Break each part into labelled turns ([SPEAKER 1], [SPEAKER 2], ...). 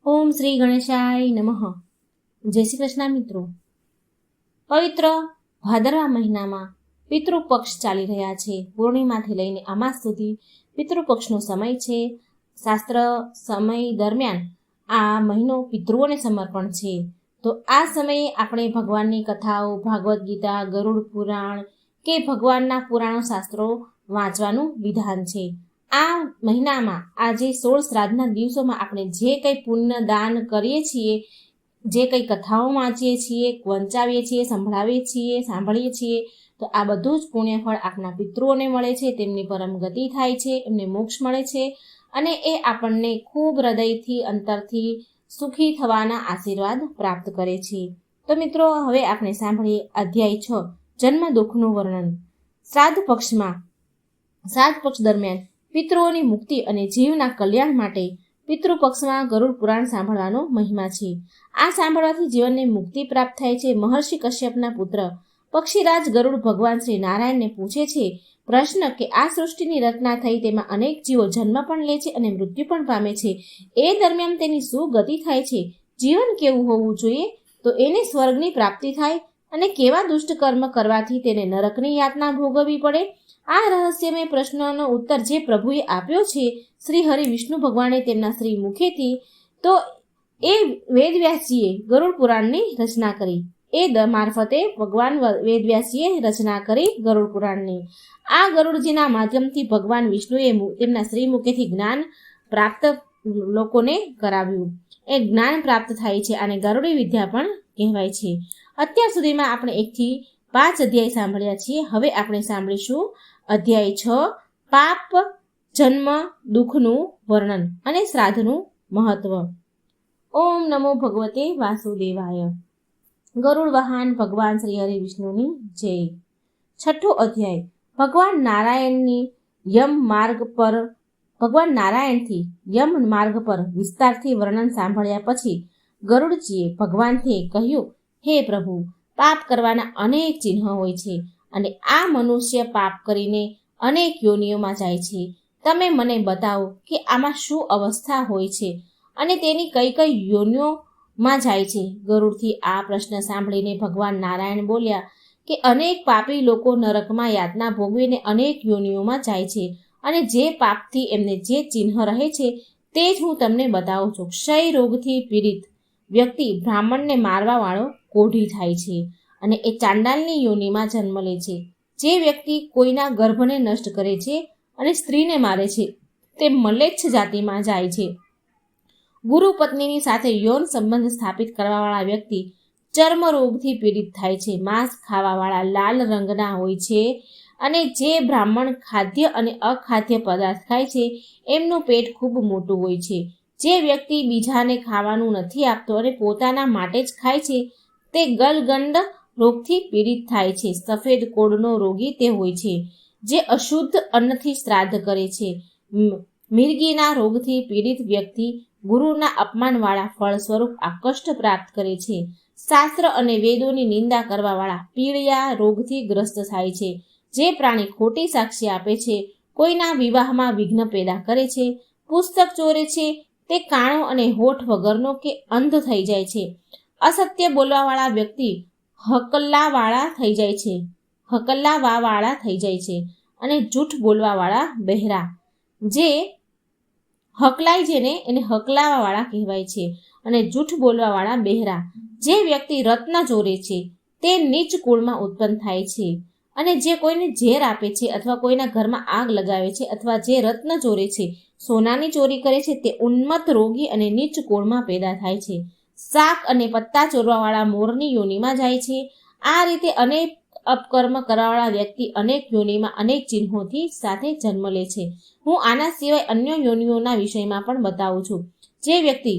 [SPEAKER 1] ઓમ શ્રી ગણેશાય નમઃ. જય શ્રી કૃષ્ણ મિત્રો. પવિત્ર ભાદરવા મહિનામાં પિતૃપક્ષ ચાલી રહ્યા છે. પૂર્ણિમાથી લઈને અમાસ સુધી પિતૃપક્ષનો સમય છે. શાસ્ત્ર સમય દરમિયાન આ મહિનો પિતૃઓને સમર્પણ છે. તો આ સમયે આપણે ભગવાનની કથાઓ, ભાગવદ્ ગીતા, ગરુડ પુરાણ કે ભગવાનના પુરાણો શાસ્ત્રો વાંચવાનું વિધાન છે. આ મહિનામાં આજે 16 શ્રાદ્ધના દિવસોમાં આપણે જે કંઈ પુણ્ય દાન કરીએ છીએ, જે કંઈ કથાઓ વાંચીએ છીએ, વંચાવીએ છીએ, સંભળાવીએ છીએ, સાંભળીએ છીએ, તો આ બધું જ પુણ્યફળ આપણા પિતૃઓને મળે છે. તેમની પરમ ગતિ થાય છે, એમને મોક્ષ મળે છે અને એ આપણને ખૂબ હૃદયથી, અંતરથી સુખી થવાના આશીર્વાદ પ્રાપ્ત કરે છે. તો મિત્રો, હવે આપણે સાંભળીએ અધ્યાય 6, જન્મ દુઃખનું વર્ણન. શ્રાદ્ધ પક્ષ દરમિયાન પિતૃઓની મુક્તિ અને જીવના કલ્યાણ માટે પિતૃપક્ષમાં ગરુડ પુરાણ સાંભળવાનો મહિમા છે. આ સાંભળવાથી જીવનને મુક્તિ પ્રાપ્ત થાય છે. મહર્ષિ કશ્યપના પુત્ર પક્ષીરાજ ગરુડ ભગવાન શ્રી નારાયણને પૂછે છે પ્રશ્ન કે આ સૃષ્ટિની રચના થઈ, તેમાં અનેક જીવો જન્મ પણ લે છે અને મૃત્યુ પણ પામે છે. એ દરમિયાન તેની શું ગતિ થાય છે? જીવન કેવું હોવું જોઈએ તો એને સ્વર્ગની પ્રાપ્તિ થાય, અને કેવા દુષ્ટ કર્મ કરવાથી તેને નરકની યાતના ભોગવવી પડે? આ રહસ્યમય પ્રશ્નનો ઉત્તર જે પ્રભુએ આપ્યો છે શ્રી હરિ વિષ્ણુ ભગવાને તેમના શ્રી મુખેથી, તો એ વેદવ્યાસજીએ ગરુડ પુરાણની રચના કરી. એ મારફતે ભગવાન વેદવ્યાસજીએ રચના કરી ગરુડ પુરાણની. આ ગરુડજીના માધ્યમથી ભગવાન વિષ્ણુએ તેમના શ્રી મુખેથી જ્ઞાન પ્રાપ્ત લોકોને કરાવ્યું. એ જ્ઞાન પ્રાપ્ત થાય છે અને ગરુડી વિદ્યા પણ કહેવાય છે. અત્યાર સુધીમાં આપણે 1 થી 5 અધ્યાય સાંભળ્યા છીએ. હવે આપણે સાંભળીશું અધ્યાય 6, પાપ જન્મ દુઃખનું વર્ણન અને શ્રાદ્ધનું મહત્વ. ઓમ નમો ભગવતે વાસુદેવાય. ગરુડ વાહન ભગવાન શ્રી હરિ વિષ્ણુની જય. 6થો અધ્યાય. ભગવાન નારાયણથી યમ માર્ગ પર વિસ્તારથી વર્ણન સાંભળ્યા પછી ગરુડજીએ ભગવાનથી કહ્યું, હે પ્રભુ, પાપ કરવાના અનેક ચિહ્નો હોય છે અને આ મનુષ્ય પાપ કરીને અનેક યોનિઓમાં જાય છે. તમે મને બતાવો કે આમાં શું અવસ્થા હોય છે અને તેની કઈ કઈ યોનિઓમાં જાય છે. ગરુડથી આ પ્રશ્ન સાંભળીને ભગવાન નારાયણ બોલ્યા કે અનેક પાપી લોકો નરકમાં યાતના ભોગવીને અનેક યોનિઓમાં જાય છે અને જે પાપથી એમને જે ચિહ્ન રહે છે તે જ હું તમને બતાવું છું. ક્ષય રોગથી પીડિત વ્યક્તિ બ્રાહ્મણને મારવા વાળો કોઢી થાય છે અને એ ચાંડાલની યોનિમાં જન્મ લે છે. જે વ્યક્તિ કોઈના ગર્ભને નષ્ટ કરે છે અને સ્ત્રીને મારે છે તે મલેચ્છ જાતિમાં જાય છે. ગુરુ પત્નીની સાથે યૌન સંબંધ સ્થાપિત કરવાવાળા વ્યક્તિ ચર્મ રોગથી પીડિત થાય છે. માંસ ખાવાવાળા લાલ રંગના હોય છે અને જે બ્રાહ્મણ ખાદ્ય અને અખાદ્ય પદાર્થ ખાય છે એમનું પેટ ખૂબ મોટું હોય છે. જે વ્યક્તિ બીજાને ખાવાનું નથી આપતો અને પોતાના માટે જ ખાય છે તે ગલગંડ રોગથી પીડિત થાય છે. સફેદ કોડનો રોગી તે હોય છે જે અશુદ્ધ અન્નથી શ્રાદ્ધ કરે છે. મિર્ગીના રોગથી પીડિત વ્યક્તિ ગુરુના અપમાનવાળા ફળ સ્વરૂપ આ કષ્ટ પ્રાપ્ત કરે છે. શાસ્ત્ર અને વેદોની નિંદા કરવાવાળા પીળિયા રોગથી ગ્રસ્ત થાય છે. જે પ્રાણી ખોટી સાક્ષી આપે છે, કોઈના વિવાહમાં વિઘ્ન પેદા કરે છે, પુસ્તક ચોરે છે, તે કાણો અને હોઠ વગરનો કે અંધ થઈ જાય છે. અસત્ય બોલવાવાળા વ્યક્તિ હકલ્લાવાળા થઈ જાય છે અને જૂઠ બોલવાવાળા બહેરા, જે હકલાય છે ને એને હકલાવાવાળા કહેવાય છે, અને જૂઠ બોલવાવાળા બહેરા. જે વ્યક્તિ રત્ન ચોરે છે તે નીચ કુળમાં ઉત્પન્ન થાય છે, અને જે કોઈને ઝેર આપે છે અથવા કોઈના ઘરમાં આગ લગાવે છે અથવા જે રત્ન ચોરે છે, સોનાની ચોરી કરે છે, તે ઉન્મત્ત રોગી અને નીચ કુળમાં પેદા થાય છે. શાક અને પત્તા ચોરવાવાળા મોરની યોનિમાં જાય છે. આ રીતે અનેક અપકર્મ કરવાવાળા વ્યક્તિ અનેક યોનિમાં અનેક ચિહ્નોથી સાથે જન્મ લે છે. હું આના સિવાય અન્ય યોનિઓના વિષયમાં પણ બતાવું છું. જે વ્યક્તિ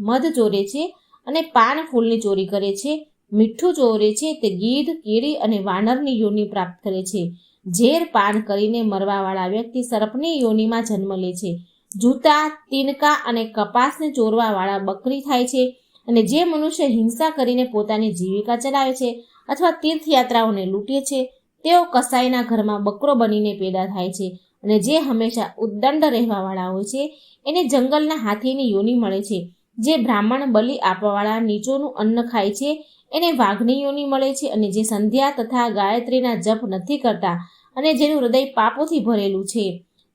[SPEAKER 1] મધ ચોરે છે અને પાન ફૂલની ચોરી કરે છે, મીઠું ચોરે છે, તે ગીધ, કીડી અને વાનરની યોનિ પ્રાપ્ત કરે છે. ઝેર પાન કરીને મરવાવાળા વ્યક્તિ સર્પની યોનિમાં જન્મ લે છે. જૂતા, તિનકા અને કપાસને ચોરવાવાળા બકરી થાય છે. અને જે મનુષ્ય હિંસા કરીને પોતાની જીવિકા ચલાવે છે અથવા તીર્થયાત્રાઓને લૂંટે છે, તેઓ કસાઈના ઘરમાં બકરો બનીને પેદા થાય છે. અને જે હંમેશા ઉદ્દંડ રહેવાવાળા હોય છે એને જંગલના હાથીની યોનિ મળે છે. જે બ્રાહ્મણ બલિ આપવાવાળા નીચોનું અન્ન ખાય છે એને વાઘની યોનિ મળે છે, અને જે સંધ્યા તથા ગાયત્રીના જપ નથી કરતા અને જેનું હૃદય પાપોથી ભરેલું છે,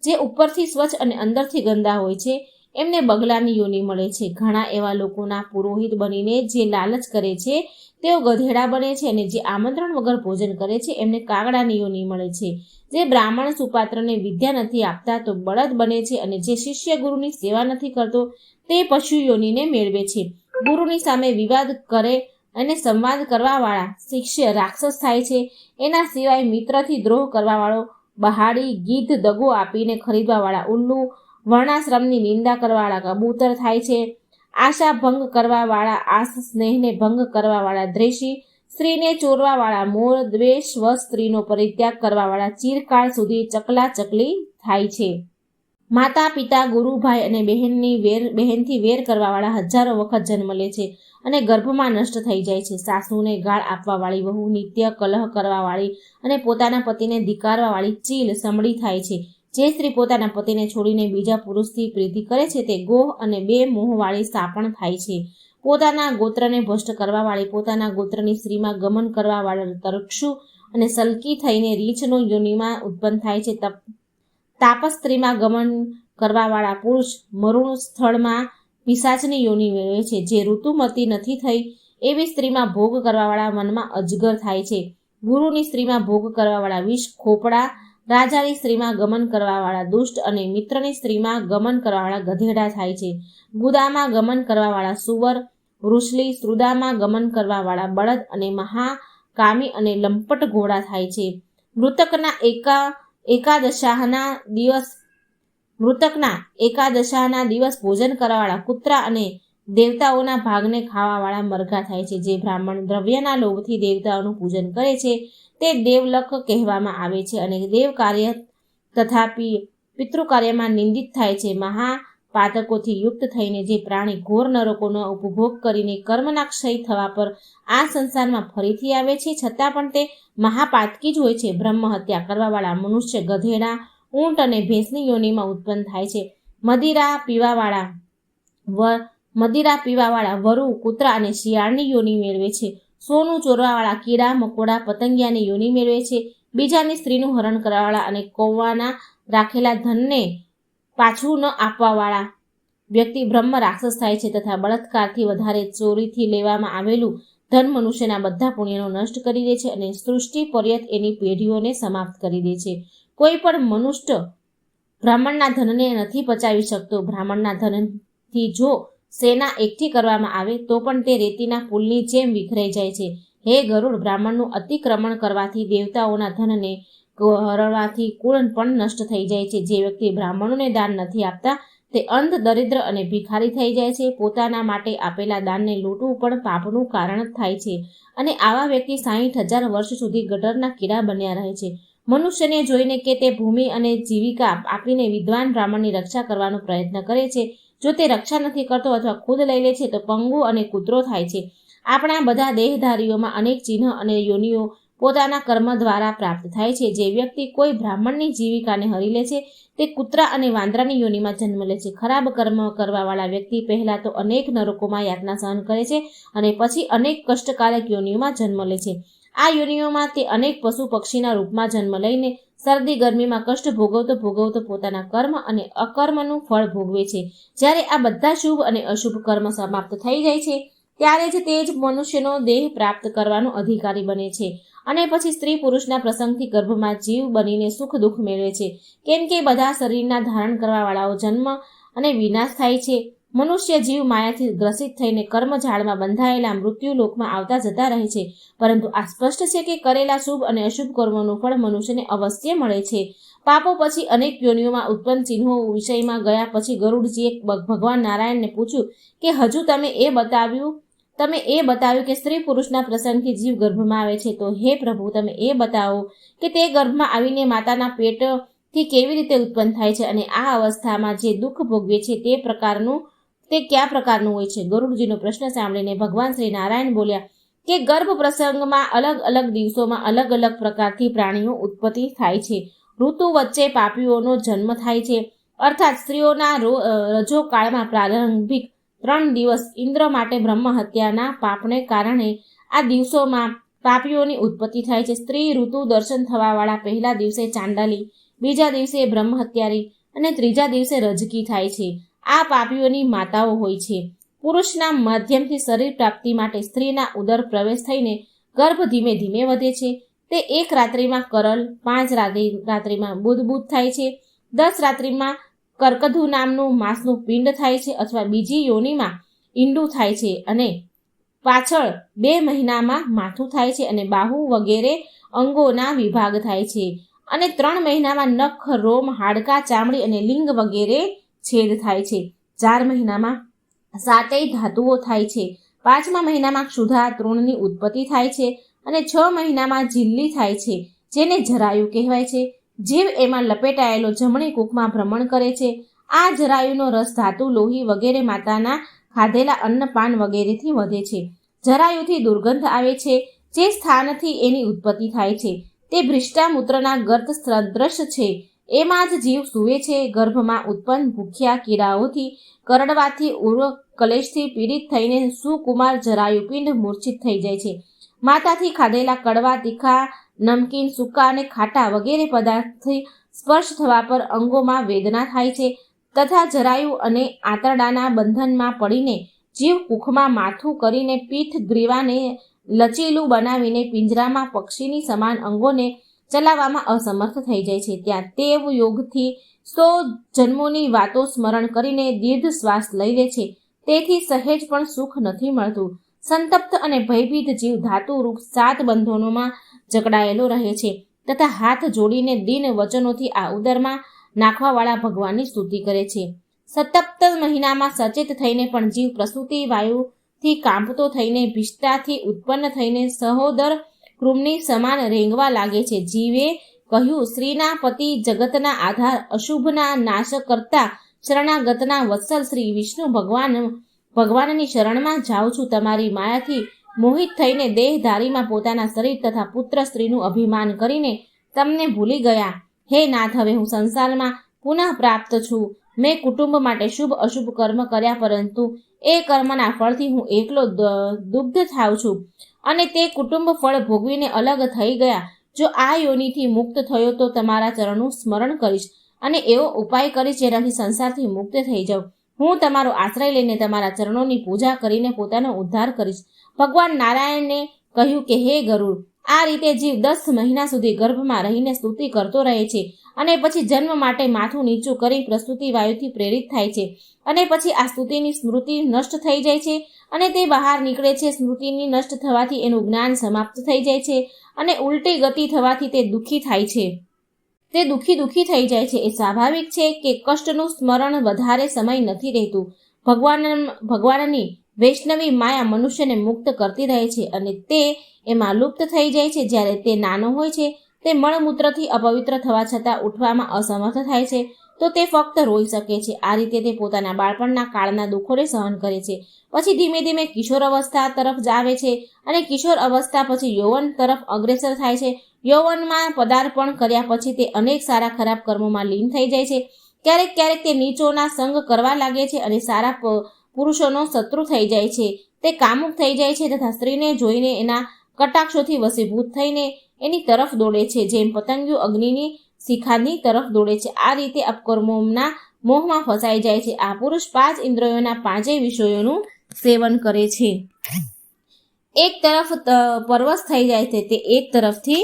[SPEAKER 1] જે ઉપરથી સ્વચ્છ અને અંદરથી ગંદા હોય છે, એમને બગલાની યોનિ મળે છે. ઘણા એવા લોકોના પુરોહિત બનીને જે લાલચ કરે છે તેઓ ગધેડા બને છે, અને જે આમંત્રણ વગર ભોજન કરે છે એમને કાગડાની યોનિ મળે છે. જે બ્રાહ્મણ સુપાત્રને વિદ્યા નથી આપતા તો બળદ બને છે, અને જે શિષ્ય ગુરુની સેવા નથી કરતો તે પશુ યોનિને મેળવે છે. ગુરુની સામે વિવાદ કરે અને સંવાદ કરવાવાળા શિષ્ય રાક્ષસ થાય છે. એના સિવાય મિત્રથી દ્રોહ કરવાવાળો બહાડી, ગીધ, દગો આપીને ખરીદવાવાળા ઉલ્લુ, વર્ણાશ્રમની નિંદા કરવાવાળા કબૂતર થાય છે. આશા ભંગ કરવાવાળા આસ, સ્નેહને ભંગ કરવાવાળા દ્વેષી, સ્ત્રીને ચોરવાવાળા મોર, દ્વેષ વશ સ્ત્રીનો પરિત્યાગ કરવાવાળા ચિરકાળ સુધી ચકલા ચકલી થાય છે. માતા પિતા, ગુરુ, ભાઈ અને બહેનથી વેર કરવાવાળા હજારો વખત જન્મ લે છે અને ગર્ભમાં નષ્ટ થઈ જાય છે. સાસુને ગાળ આપવાવાળી વહુ, નિત્ય કલહ કરવાવાળી અને પોતાના પતિને ધિક્કારવાવાળી ચીલ સમડી થાય છે. જે સ્ત્રી પોતાના પતિને છોડીને બીજા પુરુષથી પ્રીતિ કરે છે તે ગોહ અને બે મોહવાળી સાપણ થાય છે. પોતાના ગોત્રને ભ્રષ્ટ કરવાવાળી, પોતાના ગોત્રની સ્ત્રીમાં ગમન કરવાવાળા તરક્ષુ અને સલકી થઈને રીંછનો યોનિમાં ઉત્પન્ન થાય છે. તાપસ સ્ત્રીમાં ગમન કરવાવાળા પુરુષ મરુણ સ્થળમાં પિશાચની યોનિ મેળવે છે. જે ઋતુમતી નથી થઈ એવી સ્ત્રીમાં ભોગ કરવાવાળા વનમાં અજગર થાય છે. ગુરુની સ્ત્રીમાં ભોગ કરવાવાળા વિષ ખોપડા, રાજાની સ્ત્રીમાં ગમન કરવાવાળા દુષ્ટ અને મિત્રની સ્ત્રીમાં ગમન કરવાવાળા ગધેડા થાય છે. ગુદામાં ગમન કરવાવાળા સુવર, વૃષલી, શ્રુદામાં ગમન કરવાવાળા બળદ અને મહાકામી અને લંપટ ઘોડા થાય છે. મૃતકના એકાદશાના દિવસ ભોજન કરવાવાળા કૂતરા અને દેવતાઓના ભાગને ખાવાવાળા મરઘા થાય છે. જે બ્રાહ્મણ દ્રવ્યના લોભથી દેવતાઓનું પૂજન કરે છે તે દેવલક કહેવામાં આવે છે, અને દેવ કાર્ય તથા પિતૃકાર્યમાં નિંદિત થાય છે. મહાપાતકોથી યુક્ત થઈને જે પ્રાણી ઘોર નરકોનો ઉપભોગ કરીને કર્મના ક્ષય થવા પર આ સંસારમાં ફરીથી આવે છે, છતાં પણ તે મહાપાતકી જ હોય છે. બ્રહ્મ હત્યા કરવાવાળા મનુષ્ય ગધેડા, ઊંટ અને ભેંસની યોનિમાં ઉત્પન્ન થાય છે. મદિરા પીવાવાળા વરુ, કૂતરા અને શિયાળની યોનિ મેળવે છે. સોનું ચોરવાવાળા કીડા, મકોડા, પતંગિયાની યોનિ મેળવે છે. બીજાની સ્ત્રીનું હરણ કરવાવાળા અને કૌવાના રાખેલા ધનને પાછું ન આપવાવાળા વ્યક્તિ બ્રહ્મ રાક્ષસ થાય છે. તથા બળાત્કારથી વધારે ચોરીથી લેવામાં આવેલું ધન મનુષ્યના બધા પુણ્યનો નષ્ટ કરી દે છે અને સૃષ્ટિ પર્યંત એની પેઢીઓને સમાપ્ત કરી દે છે. કોઈ પણ મનુષ્ય બ્રાહ્મણના ધનને નથી પચાવી શકતો. બ્રાહ્મણના ધનથી જો સેના એકઠી કરવામાં આવે તો પણ તે રેતીના પુલની જેમ વિખરાઈ જાય છે. હે ગરુડ, બ્રાહ્મણનું અતિક્રમણ કરવાથી, દેવતાઓના ધનને હરણવાથી કુળ પણ નષ્ટ થઈ જાય છે. જે વ્યક્તિ બ્રાહ્મણોને દાન નથી આપતા તે અંધ, દરિદ્ર અને ભિખારી થઈ જાય છે. પોતાના માટે આપેલા દાનને લૂંટવું પણ પાપનું કારણ થાય છે, અને આવા વ્યક્તિ 60,000 વર્ષ સુધી ગટરના કીડા બન્યા રહે છે. મનુષ્યને જોઈને કે તે ભૂમિ અને જીવિકા આપીને વિદ્વાન બ્રાહ્મણની રક્ષા કરવાનો પ્રયત્ન કરે છે, જો તે રક્ષા નથી કરતો અથવા ખુદ લઈ લે છે તો પંગુ અને કૂતરો થાય છે. આપણા બધા દેહધારીઓમાં અનેક ચિહ્ન અને યોનિઓ પોતાના કર્મ દ્વારા પ્રાપ્ત થાય છે. જે વ્યક્તિ કોઈ બ્રાહ્મણની જીવિકાને હરી લે છે તે કૂતરા અને વાંદરાની યોનિમાં જન્મ લે છે. ખરાબ કર્મ કરવાવાળા વ્યક્તિ પહેલાં તો અનેક નરકોમાં યાતના સહન કરે છે અને પછી અનેક કષ્ટકારક યોનિઓમાં જન્મ લે છે. આ યોનિઓમાં તે અનેક પશુ પક્ષીના રૂપમાં જન્મ લઈને શરદી ગરમીમાં કષ્ટ ભોગવતો પોતાના કર્મ અને અકર્મનું ફળ ભોગવે છે. જ્યારે આ બધા શુભ અને અશુભ કર્મ સમાપ્ત થઈ જાય છે ત્યારે જ તે જ મનુષ્યનો દેહ પ્રાપ્ત કરવાનો અધિકારી બને છે, અને પછી સ્ત્રી પુરુષના પ્રસંગથી ગર્ભમાં જીવ બનીને સુખ દુઃખ મેળવે છે. કેમ કે બધા શરીરના ધારણ કરવાવાળાઓ જન્મ અને વિનાશ થાય છે. મનુષ્ય જીવ માયાથી ગ્રસિત થઈને કર્મઝાળમાં બંધાયેલા મૃત્યુ લોકમાં આવતા જતા રહે છે, પરંતુ આ સ્પષ્ટ છે કે કરેલા શુભ અને અશુભ કર્મોનું ફળ મનુષ્યને અવશ્ય મળે છે. પાપો પછી અનેક યોનિઓમાં ઉત્પન્ન ચિહ્નો વિષયમાં ગયા પછી ગરુડજીએ ભગવાન નારાયણને પૂછ્યું કે હજુ તમે એ બતાવ્યું કે સ્ત્રી પુરુષના પ્રસંગથી જીવ ગર્ભમાં આવે છે, તો હે પ્રભુ, તમે એ બતાવો કે તે ગર્ભમાં આવીને માતાના પેટથી કેવી રીતે ઉત્પન્ન થાય છે, અને આ અવસ્થામાં જે દુઃખ ભોગવે છે તે કયા પ્રકારનું હોય છે? ગરુડજીનો પ્રશ્ન સાંભળીને ભગવાન શ્રી નારાયણ બોલ્યા કે ગર્ભ પ્રસંગમાં અલગ અલગ દિવસોમાં અલગ અલગ પ્રકારથી પ્રાણીઓ ઉત્પત્તિ થાય છે. ઋતુ વચ્ચે પાપીઓનો જન્મ થાય છે, અર્થાત સ્ત્રીઓના રજો કાળમાં પ્રારંભિક 3 દિવસ ઇન્દ્ર માટે બ્રહ્મ હત્યાના પાપને કારણે આ દિવસોમાં પાપીઓની ઉત્પત્તિ થાય છે. સ્ત્રી ઋતુ દર્શન થવાવાળા પહેલા દિવસે ચાંડાલી, બીજા દિવસે બ્રહ્મ હત્યારી અને ત્રીજા દિવસે રજકી થાય છે. આ પાપીઓની માતાઓ હોય છે. પુરુષના માધ્યમથી શરીર પ્રાપ્તિ માટે સ્ત્રીના ઉદર પ્રવેશ થઈને ગર્ભ ધીમે ધીમે વધે છે. તે 1 રાત્રિમાં કરલ, 5 રાત્રિમાં બુદ્ધ થાય છે, 10 રાત્રિમાં કર્કધુ નામનું માંસનું પિંડ થાય છે અથવા બીજી યોનિમાં ઈંડું થાય છે અને પાછળ 2 મહિનામાં માથું થાય છે અને બાહુ વગેરે અંગોના વિભાગ થાય છે અને 3 મહિનામાં નખ, રોમ, હાડકા, ચામડી અને લિંગ વગેરે છેદ થાય છે. 4 મહિનામાં 7 ધાતુઓ થાય છે. 5મા મહિનામાં ક્ષુધા તૃણની ઉત્પત્તિ થાય છે અને 6 મહિનામાં ઝિલ્લી થાય છે, જેને જરાયુ કહેવાય છે. જીવ એમાં લપેટાયેલો જમણી કૂખમાં ભ્રમણ કરે છે. આ જરાયુનો રસ ધાતુ, લોહી વગેરે માતાના ખાધેલા અન્નપાન વગેરેથી વધે છે. જરાયુથી દુર્ગંધ આવે છે, જે સ્થાનથી એની ઉત્પત્તિ થાય છે તે ભ્રિષ્ટામૂત્રના ગર્ત સદૃશ છે. એમાં જ જીવ સૂવે છે. ગર્ભમાં ઉત્પન્ન ભૂખ્યા કીડાઓથી કરડવાથી કલેશથી પીડિત થઈને સુકુમાર જરાયુપિંડ મૂર્છિત થઈ જાય છે. માતાથી ખાધેલા કડવા, તીખા, નમકીન, સૂકા અને ખાટા વગેરે પદાર્થથી સ્પર્શ થવા પર અંગોમાં વેદના થાય છે તથા જરાયુ અને આંતરડાના બંધનમાં પડીને જીવ કુખમાં માથું કરીને પીઠ ગ્રીવાને લચીલું બનાવીને પિંજરામાં પક્ષીની સમાન અંગોને ચલાવવામાં અસમર્થ થઈ જાય છે. ત્યાં તેવ યોગથી 100 જન્મોની વાતો સ્મરણ કરીને દીર્ઘ શ્વાસ લઈ લે છે. તેથી સહેજ પણ સુખ નથી મળતું. સંતપ્ત અને ભયભીત જીવ ધાતુરૂપ 7 બંધનોમાં જકડાયેલો રહે છે તથા હાથ જોડીને દીન વચનોથી આ ઉદરમાં નાખવાવાળા ભગવાનની સ્તુતિ કરે છે. સતપ્ત મહિનામાં સચેત થઈને પણ જીવ પ્રસૂતિ વાયુથી કાંપતો થઈને ભિષ્ટાથી ઉત્પન્ન થઈને સહોદર કૃમની સમાન રેંગવા લાગે છે. જીવે કહ્યું, શ્રીના પતિ, જગતના આધાર, અશુભના નાશ કરતા, શરણાગતના વત્સલ શ્રી વિષ્ણુ ભગવાનની શરણમાં જાઉં છું. તમારી માયાથી મોહિત થઈને દેહધારીમાં પોતાના શરીર તથા પુત્ર સ્ત્રીનું અભિમાન કરીને તમને ભૂલી ગયા. હે નાથ, હવે હું સંસારમાં પુનઃ પ્રાપ્ત છું. મેં કુટુંબ માટે શુભ અશુભ કર્મ કર્યા, પરંતુ એ કર્મના ફળથી હું એકલો દુગ્ધ થાઉં છું અને તે કુટુંબ ફળ ભોગવીને અલગ થઈ ગયા. જો આ યોનિથી મુક્ત થયો તો તમારા ચરણનું સ્મરણ કરીશ અને એવો ઉપાય કરીશ જેનાથી સંસારથી મુક્ત થઈ જાઉં. હું તમારો આશ્રય લઈને તમારા ચરણોની પૂજા કરીને પોતાનો ઉદ્ધાર કરીશ. ભગવાન નારાયણને કહ્યું કે હે ગરુડ, આ રીતે જીવ 10 મહિના સુધી ગર્ભમાં રહીને સ્તુતિ કરતો રહે છે અને પછી જન્મ માટે માથું નીચું કરી પ્રસ્તુતિ વાયુથી પ્રેરિત થાય છે અને પછી આ સ્તુતિની સ્મૃતિ નષ્ટ થઈ જાય છે અને તે બહાર નીકળે છે. સ્મૃતિની નષ્ટ થવાથી એનું જ્ઞાન સમાપ્ત થઈ જાય છે અને ઉલટી ગતિ થવાથી તે દુઃખી થાય છે. તે દુઃખી થઈ જાય છે. એ સ્વાભાવિક છે કે કષ્ટનું સ્મરણ વધારે સમય નથી રહેતું. ભગવાનની વૈષ્ણવી માયા મનુષ્યને મુક્ત કરતી રહે છે અને તે એમાં લુપ્ત થઈ જાય છે. જ્યારે તે નાનો હોય છે, તે મળમૂત્રથી અપવિત્ર થવા છતાં ઉઠવામાં અસમર્થ થાય છે, તો તે ફક્ત રોઈ શકે છે. આ રીતે તે પોતાના બાળપણના કાળના દુઃખોને સહન કરે છે. પછી ધીમે ધીમે કિશોર અવસ્થા તરફ આવે છે અને કિશોર અવસ્થા પછી યૌવન તરફ અગ્રેસર થાય છે. યૌવનમાં પદાર્પણ કર્યા પછી તે અનેક સારા ખરાબ કર્મોમાં લીન થઈ જાય છે. ક્યારેક તે નીચોના સંગ કરવા લાગે છે અને સારા પુરુષોનો શત્રુ થઈ જાય છે. તે કામુક થઈ જાય છે તથા સ્ત્રીને જોઈને એના કટાક્ષોથી વશીભૂત થઈને એની તરફ દોડે છે, જેમ પતંગિયો અગ્નિની શિખાની તરફ દોડે છે. આ રીતે અપકર્મોના મોહમાં ફસાઈ જાય છે. આ પુરુષ 5 ઇન્દ્રિયોના 5 વિષયોનું સેવન કરે છે. એક તરફ પરવશ થઈ જાય છે, તે એક તરફથી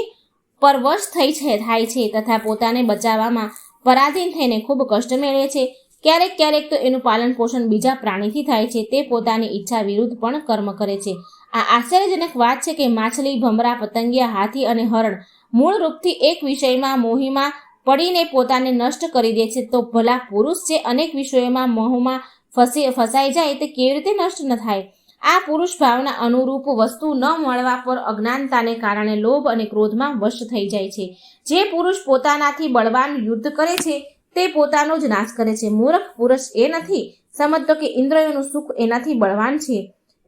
[SPEAKER 1] પરવશ થાય છે તથા પોતાને બચાવવામાં પરાધીન થઈને ખૂબ કષ્ટ મેળવે છે. ક્યારેક તો એનું પાલન પોષણ બીજા પ્રાણીથી થાય છે. તે પોતાની ઈચ્છા વિરુદ્ધ પણ કર્મ કરે છે. આ આશ્ચર્યજનક વાત છે કે માછલી, ભમરા, પતંગિયા, હાથી અને હરણ મૂળ રૂપથી એક વિષયમાં મોહીમાં પડીને પોતાને નષ્ટ કરી દે છે, તો ભલા પુરુષ જે અનેક વિષયોમાં મોહમાં ફસાઈ જાય તે કેવી રીતે નષ્ટ ન થાય? આ પુરુષ ભાવના અનુરૂપ વસ્તુ ન મળવા પર અજ્ઞાનતાને કારણે લોભ અને ક્રોધમાં વશ થઈ જાય છે. જે પુરુષ પોતાનાથી બળવાન યુદ્ધ કરે છે તે પોતાનો જ નાશ કરે છે. મૂર્ખ પુરુષ એ નથી સમજતો કે ઇન્દ્રિયોનું સુખ એનાથી બળવાન છે.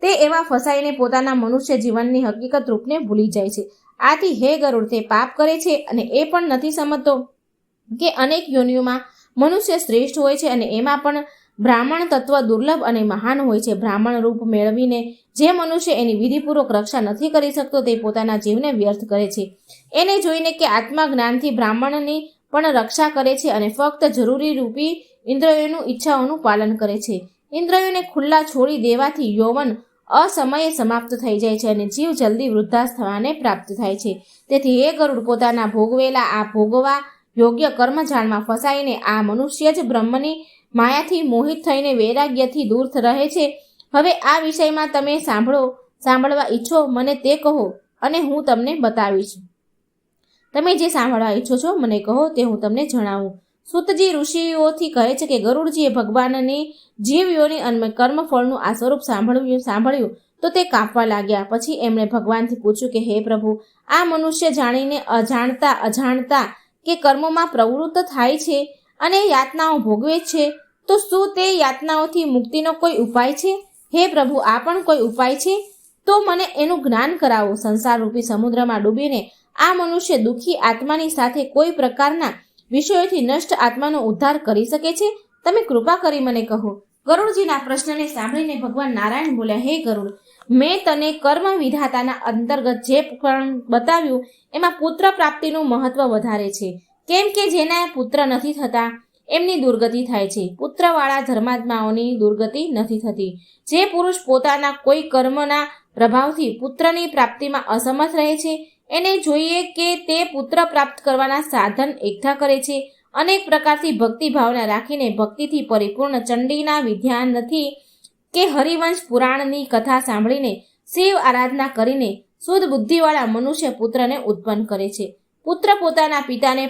[SPEAKER 1] તે એમાં ફસાઈને પોતાના મનુષ્ય જીવનની હકીકત રૂપને ભૂલી જાય છે. આથી હે ગરુડ, તે પાપ કરે છે અને એ પણ નથી સમજતો કે અનેક યોનિઓમાં મનુષ્ય શ્રેષ્ઠ હોય છે અને એમાં પણ બ્રાહ્મણ તત્વ દુર્લભ અને મહાન હોય છે. બ્રાહ્મણ રૂપ મેળવીને જે મનુષ્ય એની વિધિપૂર્વક રક્ષા નથી કરી શકતો તે પોતાના જીવને વ્યર્થ કરે છે. એને જોઈને કે આત્મા જ્ઞાનથી બ્રાહ્મણની પણ રક્ષા કરે છે અને ફક્ત જરૂરી રૂપી ઇન્દ્રિયોનું ઈચ્છાઓનું પાલન કરે છે. ઇન્દ્રિયોને ખુલ્લા છોડી દેવાથી યૌવન અસમયે સમાપ્ત થઈ જાય છે અને જીવ જલ્દી વૃદ્ધાસ્થાને પ્રાપ્ત થાય છે. તેથી હે ગરુડ, પોતાના ભોગવેલા આ ભોગવા યોગ્ય કર્મજાળમાં ફસાઈને આ મનુષ્ય જ બ્રહ્મની માયાથી મોહિત થઈને વૈરાગ્યથી દૂર રહે છે. હવે આ વિષયમાં તમે સાંભળવા ઈચ્છો મને તે કહો અને હું તમને બતાવીશ. તમે જે સાંભળવા ઈચ્છો છો મને કહો તે હું તમને જણાવું. સૂતજી ઋષિઓથી કહે છે કે ગરુડજીએ ભગવાનની જીવયોની અને કર્મફળનું આ સ્વરૂપ સાંભળ્યું તો તે કાપવા લાગ્યા. પછી એમણે ભગવાનથી પૂછ્યું કે હે પ્રભુ, આ મનુષ્ય જાણીને અજાણતા કે કર્મોમાં પ્રવૃત્ત થાય છે અને યાતનાઓ ભોગવે છે, તો શું તે યાતનાઓથી મુક્તિનો કોઈ ઉપાય છે? હે પ્રભુ, આ પણ કોઈ ઉપાય છે? તો મને એનું જ્ઞાન કરાવો. સંસારરૂપી સમુદ્રમાં ડૂબીને આ મનુષ્ય દુઃખી આત્માની સાથે કોઈ પ્રકારના વિષયોથી નષ્ટ આત્માનો ઉદ્ધાર કરી શકે છે? તમે કૃપા કરી મને કહો. ગરુડજીના પ્રશ્નને સાંભળીને ભગવાન નારાયણ બોલ્યા, હે ગરુડ, મેં તને કર્મ વિધાતાના અંતર્ગત જે પણ બતાવ્યું એમાં પુત્ર પ્રાપ્તિનું મહત્વ વધારે છે. કેમ કે જેના પુત્ર નથી થતા એમની દુર્ગતિ થાય છે. પુત્રવાળા ધર્માત્માઓની દુર્ગતિ નથી થતી. જે પુરુષ પોતાના કોઈ કર્મના પ્રભાવથી પુત્રની પ્રાપ્તિમાં અસમર્થ રહે છે એને જોઈએ કે તે પુત્ર પ્રાપ્ત કરવાના સાધન એકઠા કરે છે. અનેક પ્રકારથી ભક્તિ ભાવના રાખીને ભક્તિથી પરિપૂર્ણ ચંડીના વિધાનથી કે હરિવંશ પુરાણની કથા સાંભળીને શિવ આરાધના કરીને શુદ્ધ બુદ્ધિવાળા મનુષ્ય પુત્રને ઉત્પન્ન કરે છે. પુત્ર પોતાના પિતાને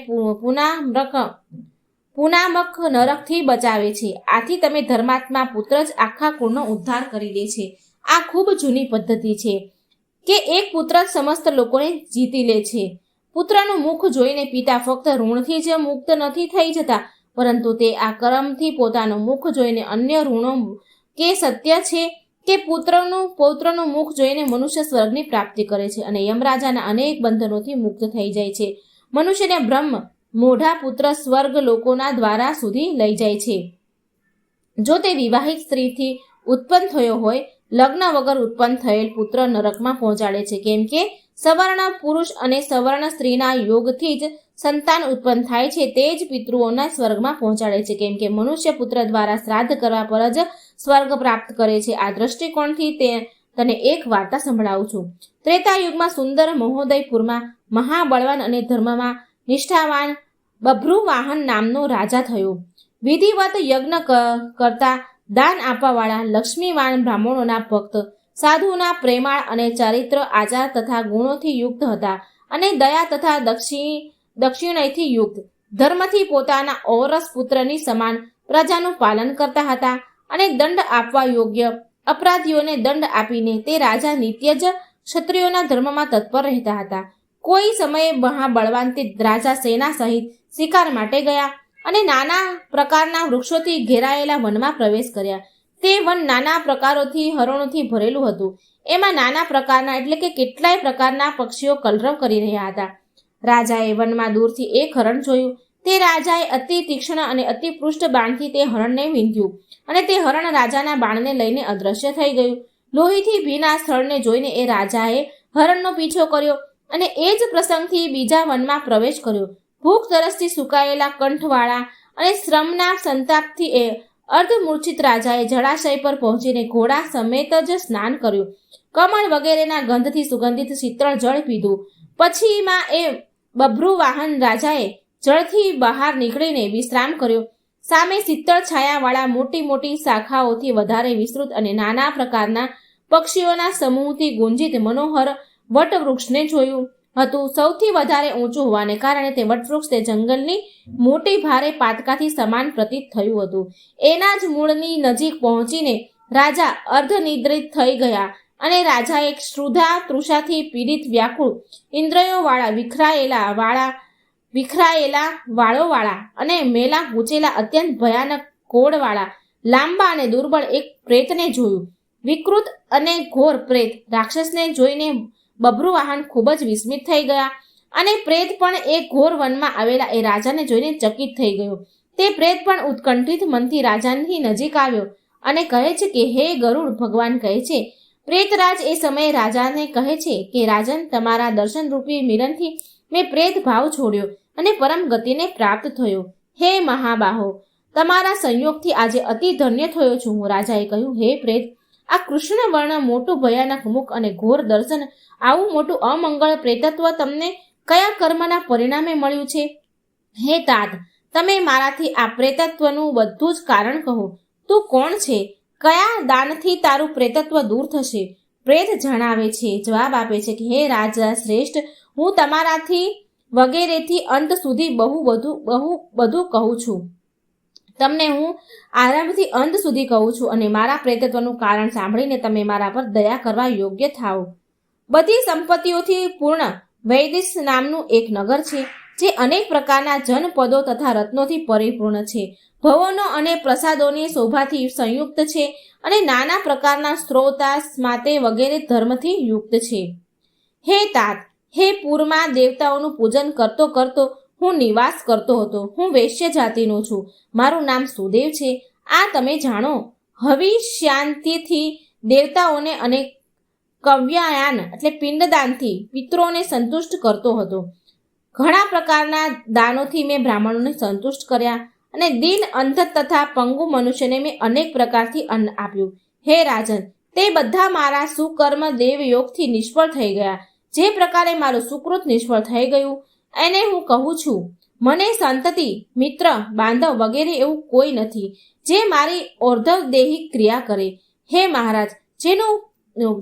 [SPEAKER 1] પુનામક નરકથી બચાવે છે. આથી તમે ધર્માત્મા પુત્ર જ આખા કુળનો ઉદ્ધાર કરી દે છે. આ ખૂબ જૂની પદ્ધતિ છે કે એક પુત્ર જ સમસ્ત લોકોને જીતી લે છે. પુત્રનું મુખ જોઈને પિતા ફક્ત ઋણથી જ મુક્ત નથી થઈ જતા, પરંતુ તે આ કર્મથી પોતાનું મુખ જોઈને અન્ય ઋણો કે સત્ય છે કે પૌત્રનું મુખ જોઈને મનુષ્ય સ્વર્ગની પ્રાપ્તિ કરે છે અને યમરાજાના અનેક બંધનોથી મુક્ત થઈ જાય છે. મનુષ્યને બ્રહ્મ મોઢા પુત્ર સ્વર્ગ લોકોના દ્વારા સુધી લઈ જાય છે. જો તે વિવાહિત સ્ત્રીથી ઉત્પન્ન થયો હોય, લગ્ન વગર ઉત્પન્ન થયેલ પુત્ર નરકમાં પહોંચાડે છે. કેમ કે સવર્ણ પુરુષ અને સવર્ણ સ્ત્રીના યોગથી જ સંતાન ઉત્પન્ન થાય છે. તે જ પિતૃઓના સ્વર્ગમાં પહોંચાડે છે. કેમ કે મનુષ્ય પુત્ર દ્વારા શ્રાદ્ધ કરવા પર જ સ્વર્ગ પ્રાપ્ત કરે છે. આ દ્રષ્ટિકોણથી તને એક વાર્તા સંભળાવું છું. ત્રેતા યુગમાં સુંદર મહોદયપુરમાં મહાબળવાન અને ધર્મમાં નિષ્ઠાવાન બભ્રુવાહન નામનો રાજા થયો. વિધિવત યજ્ઞ કરતા દાન આપવાવાળા લક્ષ્મીવાન બ્રાહ્મણોના ભક્ત, સાધુના પ્રેમાળ અને ચારિત્ર આચાર તથા ગુણોથી યુક્ત હતા અને દયા તથા દક્ષિણયથી યુક્ત. ધર્મથી પોતાના ઔરસ પુત્રની સમાન પ્રજાનું પાલન કરતા હતા અને દંડ આપવા યોગ્ય અપરાધીઓને દંડ આપીને તે રાજા નિત્ય જ ક્ષત્રિયોના ધર્મમાં તત્પર રહેતા હતા. કોઈ સમયે મહાબળવાન તે રાજા સેના સહિત શિકાર માટે ગયા અને નાના પ્રકારના વૃક્ષોથી ઘેરાયેલા વનમાં પ્રવેશ કર્યા. તે વન નાના પ્રકારોથી હરણોથી ભરેલું હતું. એમાં નાના પ્રકારના એટલે કે કેટલાય પ્રકારના પક્ષીઓ કલરવ કરી રહ્યા હતા. રાજાએ વનમાં દૂરથી એક હરણ જોયું. તે રાજાએ અતિ તીક્ષ્ણ અને અતિ પૃષ્ઠ બાણથી તે હરણને વીંધ્યું અને તે હરણ રાજાના બાણને લઈને અદ્રશ્ય થઈ ગયું. લોહીથી ભીના સ્થળને જોઈને એ રાજાએ હરણનો પીછો કર્યો અને એ જ પ્રસંગથી બીજા વનમાં પ્રવેશ કર્યો. ભૂખ તરસથી સુકાયેલા કંઠવાળા અને શ્રમના સંતાપથી એ અર્ધમૂર્છિત રાજાએ જળાશય પર પહોંચીને ઘોડા સમેત જ સ્નાન કર્યું. કમળ વગેરેના ગંધથી સુગંધિત શીતળ જળ પીધું. પછીમાં એ બભ્રુવાહન રાજાએ જળથી બહાર નીકળીને વિશ્રામ કર્યો. સામે શીતળ છાયાવાળા મોટી મોટી શાખાઓથી વધારે વિસ્તૃત અને નાના પ્રકારના પક્ષીઓના સમૂહથી ગુંજિત મનોહર વટવૃક્ષને જોયું હતું. સૌથી વધારે ઊંચું હોવાને કારણે તે વટવૃક્ષ તે જંગલની મોટી ભારે પાતકાથી સમાન પ્રતીત થયું હતું. એના જ મૂળની નજીક પહોંચીને રાજા અર્ધનિદ્રિત થઈ ગયા અને રાજાએ ક્ષુધા તૃષાથી પીડિત વ્યાકુળ ઇન્દ્રિયોવાળા વિખરાયેલા વાળોવાળા અને મેલા ગૂંચેલા અત્યંત ભયાનક કોડવાળા લાંબા અને દુર્બળ એક પ્રેતને જોયું. વિકૃત અને ઘોર પ્રેત રાક્ષસને જોઈને બભ્રુવાહન ખૂબ જ વિસ્મિત થઈ ગયા અને પ્રેત પણ એ ઘોર વનમાં આવેલા એ રાજાને જોઈને ચકિત થઈ ગયો. તે પ્રેત પણ ઉત્કંઠિત મનથી રાજાની નજીક આવ્યો અને કહે છે કે હે ગરુડ, ભગવાન કહે છે. પ્રેતરાજ એ સમયે રાજાને કહે છે કે રાજન, તમારા દર્શનરૂપી મિલનથી મેં પ્રેત ભાવ છોડ્યો અને પરમ ગતિને પ્રાપ્ત થયો. હે મહાબાહો, તમારા સંયોગથી આજે અતિ ધન્ય થયો છું હું. રાજાએ કહ્યું, હે પ્રેત, આ કૃષ્ણ વર્ણ મોટું ભયાનક મુખ અને ઘોર દર્શન, આવું મોટું અમંગળ પ્રેતત્વ તમને કયા કર્મના પરિણામે મળ્યું છે? હે તાત, તમે મારાથી આ પ્રેતત્વનું બધું જ કારણ કહો. તું કોણ છે? કયા દાનથી તારું પ્રેતત્વ દૂર થશે? પ્રેત જણાવે છે, જવાબ આપે છે કે હે રાજા શ્રેષ્ઠ, હું તમારાથી વગેરેથી અંત સુધી બહુ બધું કહું છું. તમને હું આરંભથી અંત સુધી કહું છું અને મારા પ્રેતત્વનું કારણ સાંભળીને તમે મારા પર દયા કરવા યોગ્ય થાઓ. બધી સંપત્તિઓથી પૂર્ણ વૈદિશ નામનું એક નગર છે, જે અનેક પ્રકારના જનપદો તથા રત્નોથી પરિપૂર્ણ છે, ભવનો અને પ્રસાદોની શોભાથી સંયુક્ત છે અને નાના પ્રકારના સ્ત્રોતા સ્માતે વગેરે ધર્મથી યુક્ત છે. હે તાત, હે પૂરમાં દેવતાઓનું પૂજન કરતો કરતો હું નિવાસ કરતો હતો. હું વૈશ્ય જાતિનો છું. મારું નામ સુદેવ છે. આ તમે જાણો. હવિષ્યાંતિથી દેવતાઓને અને કવ્યાયાન એટલે પિંડદાનથી પિતરોને સંતુષ્ટ કરતો હતો. ઘણા પ્રકારના દાનોથી મેં બ્રાહ્મણોને સંતુષ્ટ કર્યા અને દિન અંધ તથા પંગુ મનુષ્યને મેં અનેક પ્રકારથી અન્ન આપ્યું. હે રાજન, તે બધા મારા સુકર્મ દેવયોગથી નિષ્ફળ થઈ ગયા. જે પ્રકારે મારું સુકૃત નિષ્ફળ થઈ ગયું એને હું કહું છું. મને સંતતિ, મિત્ર, બાંધવ વગેરે એવું કોઈ નથી જે મારી ઓર્ધદેહિક ક્રિયા કરે. હે મહારાજ,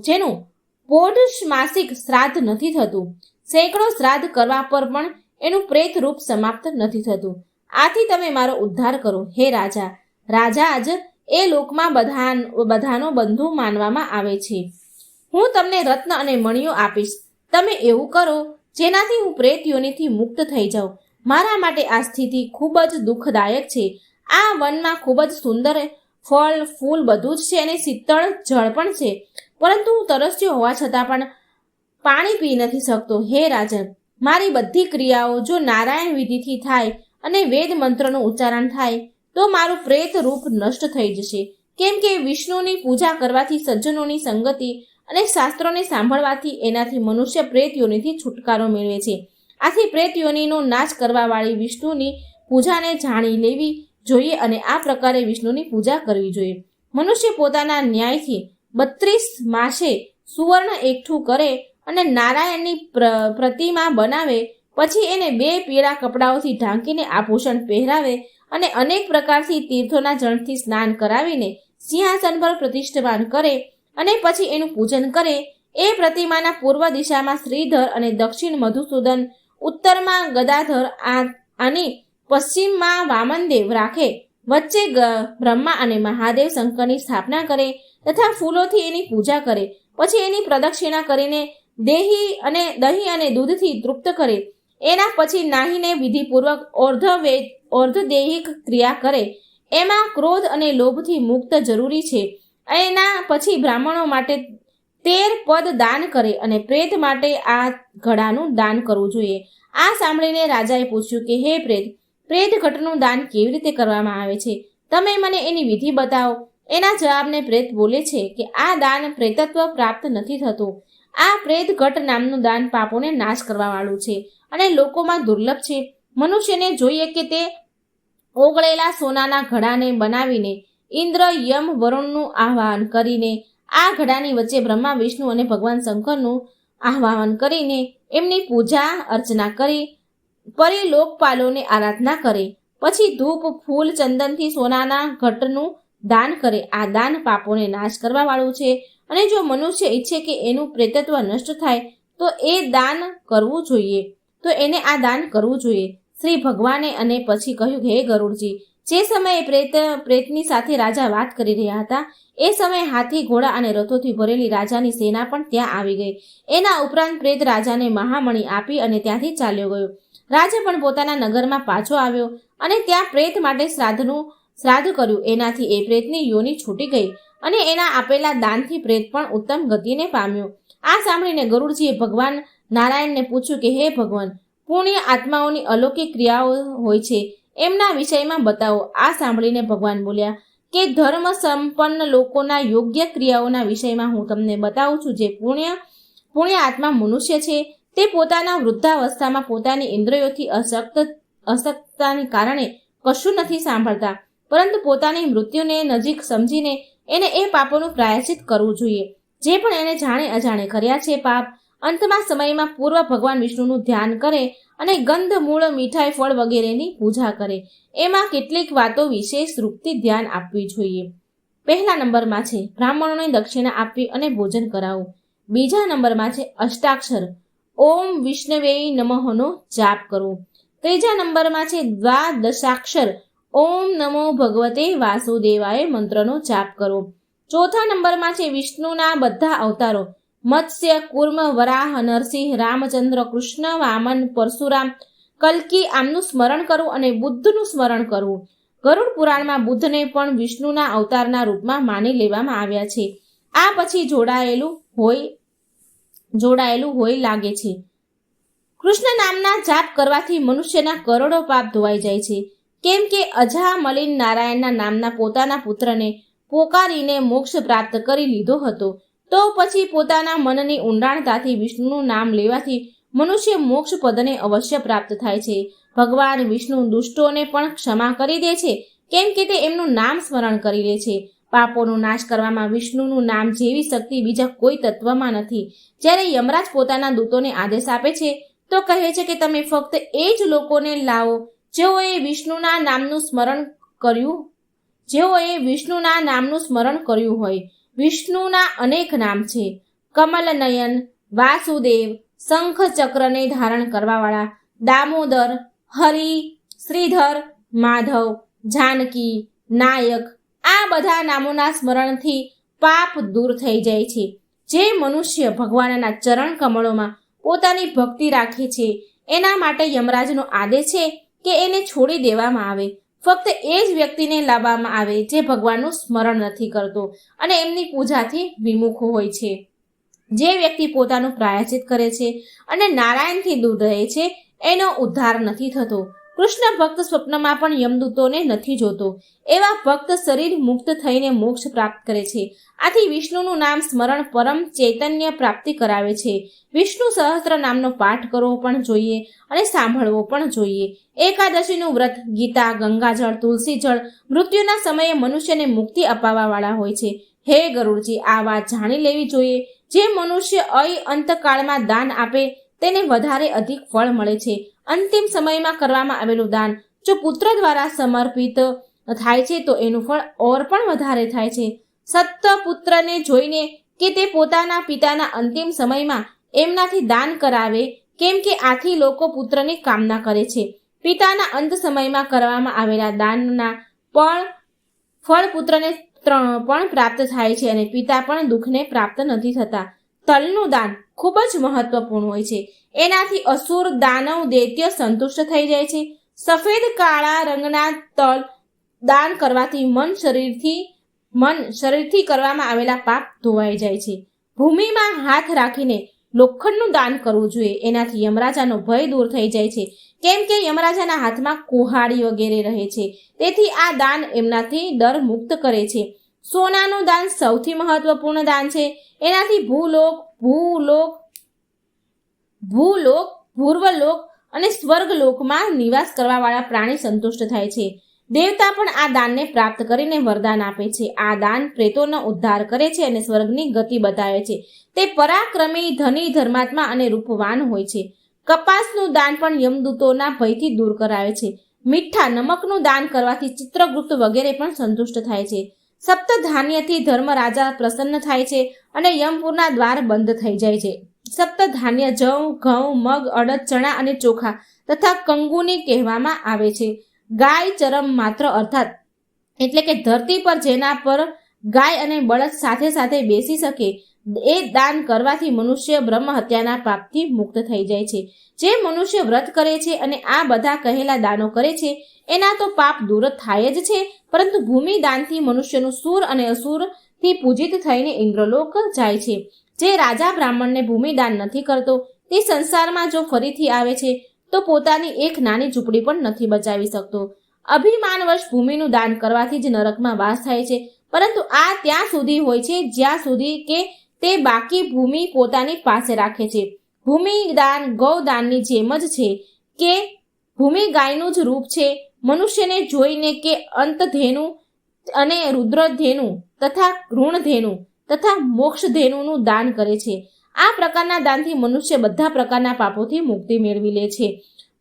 [SPEAKER 1] જેનું પૌઢમાસિક શ્રાદ્ધ નથી થતું, સેંકડો શ્રાદ્ધ કરવા પર પણ એનું પ્રેત રૂપ સમાપ્ત નથી થતું. આથી તમે મારો ઉદ્ધાર કરો. હે રાજા, રાજા જ એ લોકમાં બધાનો બંધુ માનવામાં આવે છે. હું તમને રત્ન અને મણિઓ આપીશ. તમે એવું કરો જેનાથી હું પ્રેત યોનિથી મુક્ત થઈ જાઉં. મારા માટે આ સ્થિતિ ખૂબ જ દુઃખદાયક છે. આ વનમાં ખૂબ જ સુંદર ફળ ફૂલ બધું જ છે અને શીતળ જળ પણ છે, પરંતુ હું તરસ્યો હોવા છતાં પણ પાણી પી નથી શકતો. હે રાજન, મારી બધી ક્રિયાઓ જો નારાયણ વિધિથી થાય અને વેદ મંત્રનું ઉચ્ચારણ થાય તો મારું પ્રેત રૂપ નષ્ટ થઈ જશે. કેમ કે વિષ્ણુની પૂજા કરવાથી, સજ્જનોની સંગતિ અને શાસ્ત્રોને સાંભળવાથી એનાથી મનુષ્ય પ્રેત યોનિથી છુટકારો મેળવે છે. આથી પ્રેત યોનિનો નાશ કરવાવાળી વિષ્ણુની પૂજાને જાણી લેવી જોઈએ અને આ પ્રકારે વિષ્ણુની પૂજા કરવી જોઈએ. મનુષ્ય પોતાના ન્યાયથી 32 માસે સુવર્ણ એકઠું કરે અને નારાયણની પ્રતિમા બનાવે, પછી એને 2 પીળા કપડાઓથી ઢાંકીને આભૂષણ પહેરાવે અને અનેક પ્રકારથી તીર્થોના જળથી સ્નાન કરાવીને સિંહાસન પર પ્રતિષ્ઠાન કરે અને પછી એનું પૂજન કરે. એ પ્રતિમાના પૂર્વ દિશામાં શ્રીધર અને દક્ષિણ મધુસૂદન, ઉત્તરમાં ગદાધર અને પશ્ચિમમાં વામનદેવ રાખે. વચ્ચે બ્રહ્મા અને મહાદેવ શંકરની સ્થાપના કરે તથા ફૂલોથી એની પૂજા કરે. પછી એની પ્રદક્ષિણા કરીને દહીં અને દૂધથી તૃપ્ત કરે. એના પછી નાહીને વિધિપૂર્વક ઓર્ધદેહિક ક્રિયા કરે. એમાં ક્રોધ અને લોભથી મુક્ત જરૂરી છે. એના પછી બ્રાહ્મણો માટે 13 પદ દાન કરે અને પ્રેત માટે આ ઘડાનું દાન કરવું જોઈએ. આ સાંભળીને રાજાએ પૂછ્યું કે હે પ્રેત ઘટનું દાન કેવી રીતે કરવામાં આવે છે? તમે મને એની વિધિ બતાવો. એના જવાબને પ્રેત બોલે છે કે આ દાન પ્રેતત્વ પ્રાપ્ત નથી થતું. આ પ્રેત ઘટ નામનું દાન પાપોને નાશ કરવાવાળું છે અને લોકોમાં દુર્લભ છે. મનુષ્યને જોઈએ કે તે ઓગળેલા સોનાના ઘડાને બનાવીને ઇન્દ્ર, યમ, વરુણનું આહ્વાન કરીને, આ ઘડાની વચ્ચે બ્રહ્મા, વિષ્ણુ અને ભગવાન શંકરનું આહ્વાન કરીને એમની પૂજા અર્ચના કરી પરિલોકપાલોને આરાધના કરે. પછી ધૂપ, ફૂલ, ચંદનથી સોનાના ઘટનું દાન કરે. આ દાન પાપોને નાશ કરવા વાળું છે અને જો મનુષ્ય ઈચ્છે કે એનું પ્રેતત્વ નષ્ટ થાય તો એને આ દાન કરવું જોઈએ. શ્રી ભગવાને અને પછી કહ્યું, હે ગરુડજી, જે સમયે પ્રેતની સાથે રાજા વાત કરી રહ્યા હતા એ સમયે હાથી, ઘોડા અને રથોથી ભરેલી રાજાની સેના પણ ત્યાં આવી ગઈ. એના ઉપરાંત પ્રેત રાજાને મહામણી આપી અને ત્યાંથી ચાલ્યો ગયો. રાજા પણ પોતાના નગરમાં પાછો આવ્યો અને ત્યાં પ્રેત માટે શ્રાદ્ધ કર્યું. એનાથી એ પ્રેતની યોની છૂટી ગઈ અને એના આપેલા દાનથી પ્રેત પણ ઉત્તમ ગતિને પામ્યો. આ સાંભળીને ગરુડજીએ ભગવાન નારાયણને પૂછ્યું કે હે ભગવાન, પુણ્ય આત્માઓની અલૌકિક ક્રિયાઓ હોય છે. એમના વિષયમાં બતાવો. આ સાંભળીને ભગવાન બોલ્યા કે ધર્મ સંપન્ન લોકોના યોગ્ય ક્રિયાઓના વિષયમાં હું તમને બતાવું છું. જે પુણ્ય આત્મા મનુષ્ય છે તે પોતાના વૃદ્ધાવસ્થામાં પોતાની ઇન્દ્રિયોથી અશક્તતાને કારણે કશું નથી સાંભળતા, પરંતુ પોતાની મૃત્યુને નજીક સમજીને એને એ પાપોનું પ્રાયશ્ચિત કરવું જોઈએ જે પણ એને જાણે અજાણે કર્યા છે. પાપ અંતમાં સમયમાં પૂર્વ ભગવાન વિષ્ણુનું ધ્યાન કરે અને ગંધ, મૂળ, મીઠાઈ, ફળ વગેરેની પૂજા કરે. એમાં કેટલીક વાતો વિશેષ રૂપથી ધ્યાન આપવી જોઈએ. પહેલા નંબરમાં છે બ્રાહ્મણોને દક્ષિણા આપવી અને ભોજન કરાવવું. બીજા નંબરમાં છે અષ્ટાક્ષર ઓમ વિષ્ણવે નમઃનો જાપ કરવો. ત્રીજા નંબરમાં છે દ્વાદશાક્ષર ઓમ નમો ભગવતે વાસુદેવાય મંત્રનો જાપ કરવો. ચોથા નંબરમાં છે વિષ્ણુના બધા અવતારો મત્સ્ય, કૂર્મ, વરાહ, નરસિંહ, રામચંદ્ર, કૃષ્ણ, વામન, પરશુરામ, કલ્કી આમનું સ્મરણ કરવું અને બુદ્ધનું સ્મરણ કરવું. ગરુડ પુરાણમાં બુદ્ધને પણ વિષ્ણુના અવતારના રૂપમાં માની લેવામાં આવ્યા છે. આ પછી જોડાયેલું હોય લાગે છે. કૃષ્ણ નામના જાપ કરવાથી મનુષ્યના કરોડો પાપ ધોવાઈ જાય છે, કેમ કે અજામલિન નારાયણના નામના પોતાના પુત્રને પોકારીને મોક્ષ પ્રાપ્ત કરી લીધો હતો. તો પછી પોતાના મનની ઊંડાણતાથી વિષ્ણુનું નામ લેવાથી મનુષ્ય મોક્ષ પદને અવશ્ય પ્રાપ્ત થાય છે. ભગવાન વિષ્ણુ દુષ્ટોને પણ ક્ષમા કરી દે છે, કેમ કે તે એમનું નામ સ્મરણ કરી લે છે. પાપોનો નાશ કરવામાં વિષ્ણુનું નામ જેવી શક્તિ બીજા કોઈ તત્વમાં નથી. જ્યારે યમરાજ પોતાના દૂતોને આદેશ આપે છે તો કહે છે કે તમે ફક્ત એ જ લોકોને લાવો જેઓએ વિષ્ણુના નામનું સ્મરણ કર્યું હોય. વિષ્ણુના અનેક નામ છે: કમલનયન, વાસુદેવ, શંખ ચક્રને ધારણ કરવાવાળા, દામોદર, હરિ, શ્રીધર, માધવ, જાનકી, નાયક. આ બધા નામોના સ્મરણથી પાપ દૂર થઈ જાય છે. જે મનુષ્ય ભગવાનના ચરણ કમળોમાં પોતાની ભક્તિ રાખે છે એના માટે યમરાજનો આદેશ છે કે એને છોડી દેવામાં આવે. ફક્ત એ જ વ્યક્તિને લાવવામાં આવે જે ભગવાનનું સ્મરણ નથી કરતો અને એમની પૂજાથી વિમુખ હોય છે. જે વ્યક્તિ પોતાનું પ્રાયશ્ચિત કરે છે અને નારાયણથી દૂર રહે છે એનો ઉદ્ધાર નથી થતો. કૃષ્ણ ભક્ત સ્વપ્નમાં પણ યમદૂતોને નથી જોતો. એવા ભક્ત શરીર મુક્ત થઈને મોક્ષ પ્રાપ્ત કરે છે. આથી વિષ્ણુનું નામ સ્મરણ પરમ ચૈતન્ય પ્રાપ્તિ કરાવે છે. વિષ્ણુ સહસ્ત્ર નામનો પાઠ કરવો પણ જોઈએ અને સાંભળવો પણ જોઈએ. એકાદશીનું વ્રત, ગીતા, ગંગાજળ, તુલસી જળ મૃત્યુના સમયે મનુષ્યને મુક્તિ અપાવવાવાળા હોય છે. હે ગરુડજી, આ વાત જાણી લેવી જોઈએ. જે મનુષ્ય અંતકાળમાં દાન આપે તેને વધારે અધિક ફળ મળે છે. અંતિમ સમયમાં કરવામાં આવેલું દાન જો પુત્ર દ્વારા સમર્પિત થાય છે તો એનું ફળ ઓર પણ વધારે થાય છે. સત્ય પુત્રને જોઈને કે તે પોતાના પિતાના અંતિમ સમયમાં એમનાથી દાન કરાવે, કેમ કે આથી લોકો પુત્રની કામના કરે છે. પિતાના અંત સમયમાં કરવામાં આવેલા દાનના ફળ પુત્રને પણ પ્રાપ્ત થાય છે અને પિતા પણ દુઃખને પ્રાપ્ત નથી થતા. તલનું દાન ખૂબ જ મહત્વપૂર્ણ હોય છે. એનાથી અસુર, દાનવ, દૈત્ય સંતુષ્ટ થઈ જાય છે. સફેદ કાળા રંગના તલ દાન કરવાથી મન શરીરથી કરવામાં આવેલા પાપ ધોવાઈ જાય છે. ભૂમિમાં હાથ રાખીને લોખંડનું દાન કરવું જોઈએ. એનાથી યમરાજાનો ભય દૂર થઈ જાય છે, કેમ કે યમરાજાના હાથમાં કુહાડી વગેરે રહે છે. તેથી આ દાન એમનાથી ડર મુક્ત કરે છે. સોનાનું દાન સૌથી મહત્વપૂર્ણ દાન છે. એનાથી ભૂર્વલોક અને સ્વર્ગલોકમાં નિવાસ કરવાવાળા પ્રાણી સંતુષ્ટ થાય છે. દેવતા પણ આ દાનને પ્રાપ્ત કરીને વરદાન આપે છે. આ દાન પ્રેતોનો ઉદ્ધાર કરે છે અને સ્વર્ગની ગતિ બતાવે છે. તે પરાક્રમી, ધની, ધર્માત્મા અને રૂપવાન હોય છે. કપાસનું દાન પણ યમદૂતોના ભયથી દૂર કરાવે છે. મીઠા નમકનું દાન કરવાથી ચિત્રગુપ્ત વગેરે પણ સંતુષ્ટ થાય છે. સપ્તધાન્યથી ધર્મરાજા પ્રસન્ન થાય છે અને યમપુરના દ્વાર બંધ થઈ જાય છે. સપ્તધાન્ય જવ, ઘઉં, મગ, અડદ, ચણા અને ચોખા તથા કંગુની કહેવામાં આવે છે. ગાય ચરમ માત્ર અર્થાત એટલે કે ધરતી પર જેના પર ગાય અને બળદ સાથે સાથે બેસી શકે એ દાન કરવાથી મનુષ્ય બ્રહ્મ હત્યાના પાપથી મુક્ત થઈ જાય છે. જે મનુષ્ય વ્રત કરે છે અને આ બધા કહેલા દાનો કરે છે એના તો પાપ દૂર થાય જ છે, પરંતુ ભૂમિ દાનથી મનુષ્યનું સુર અને અસુરથી પૂજિત થઈને ઇન્દ્રલોક જાય છે. જે રાજા બ્રાહ્મણને ભૂમિદાન નથી કરતો તે સંસારમાં જો ફરીથી આવે છે તો પોતાની એક નાની ઝૂંપડી પણ નથી બચાવી શકતો. અભિમાનવશ ભૂમિનું દાન કરવાથી જ નરકમાં વાસ થાય છે, પરંતુ આ ત્યાં સુધી હોય છે જ્યાં સુધી કે તે બાકી ભૂમિ પોતાની પાસે રાખે છે. ભૂમિદાન ગૌદાનની જેમ જ છે કે ભૂમિ ગાયનું જ રૂપ છે. મનુષ્યને જોઈને કે અંતધેનુ અને રુદ્રધેનુ તથા ઋણધેનુ તથા મોક્ષધેનુનું દાન કરે છે. આ પ્રકારના દાનથી મનુષ્ય બધા પ્રકારના પાપોથી મુક્તિ મેળવી લે છે.